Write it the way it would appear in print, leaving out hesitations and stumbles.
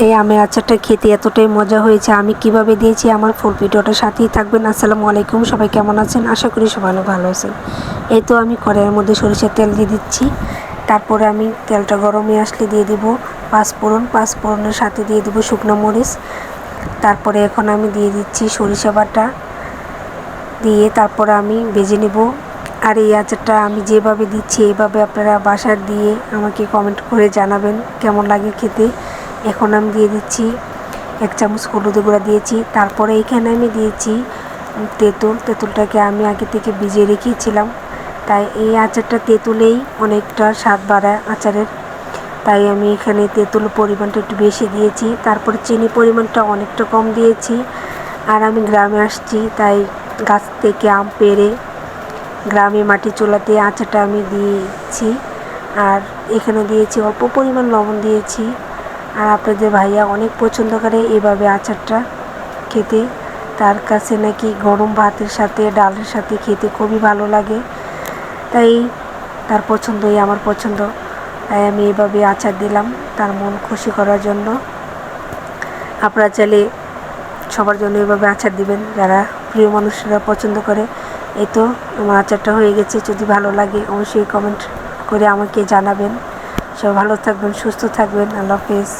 এই আমের আচারটা খেতে এতটাই মজা হয়েছে, আমি কিভাবে দিয়েছি আমার ফুল ভিডিওটার সাথেই থাকবেন। আসসালামু আলাইকুম, সবাই কেমন আছেন? আশা করি সবাই অনেক ভালো আছেন। এই তো আমি কড়াইয়ের মধ্যে সরিষার তেল দিয়ে দিচ্ছি। তারপরে আমি তেলটা গরমে আসলে দিয়ে দিব পাঁচফোড়নের সাথে দিয়ে দিব শুকনো মরিচ। তারপরে এখন আমি দিয়ে দিচ্ছি সরিষা বাটা দিয়ে তারপরে আমি ভেজে নেব। আর এই আচারটা আমি যেভাবে দিচ্ছি এইভাবে আপনারা বাসায় দিয়ে আমাকে কমেন্ট করে জানাবেন কেমন লাগে খেতে। এখন আমি দিয়ে দিচ্ছি 1 চামচ হলুদ গুঁড়া দিয়েছি। তারপরে এখানে আমি দিয়েছি তেঁতুলটাকে আমি আগে থেকে ভিজিয়ে রেখেছিলাম, তাই এই আচারটা তেঁতুলেই অনেকটা স্বাদ বাড়ায় আচারের, তাই আমি এখানে তেঁতুল পরিমাণটা একটু বেশি দিয়েছি। তারপরে চিনি পরিমাণটা অনেকটা কম দিয়েছি। আর আমি গ্রামে আসছি, তাই গাছ থেকে আম পেড়ে গ্রামে মাটির চুলাতে আচারটা আমি দিয়েছি। আর এখানে দিয়েছি অল্প পরিমাণ লবণ দিয়েছি। আর আপনাদের ভাইয়া অনেক পছন্দ করে এভাবে আচারটা খেতে, তার কাছে নাকি গরম ভাতের সাথে ডালের সাথে খেতে খুবই ভালো লাগে, তাই তার পছন্দই আমার পছন্দ, তাই আমি এভাবে আচার দিলাম তার মন খুশি করার জন্য। আপনারা চাইলে সবার জন্য এভাবে আচার দিবেন যারা প্রিয় মানুষরা পছন্দ করে। এই তো আমার আচারটা হয়ে গেছে, যদি ভালো লাগে অবশ্যই কমেন্ট করে আমাকে জানাবেন। সবাই ভালো থাকবেন, সুস্থ থাকবেন। আল্লাহ হাফেজ।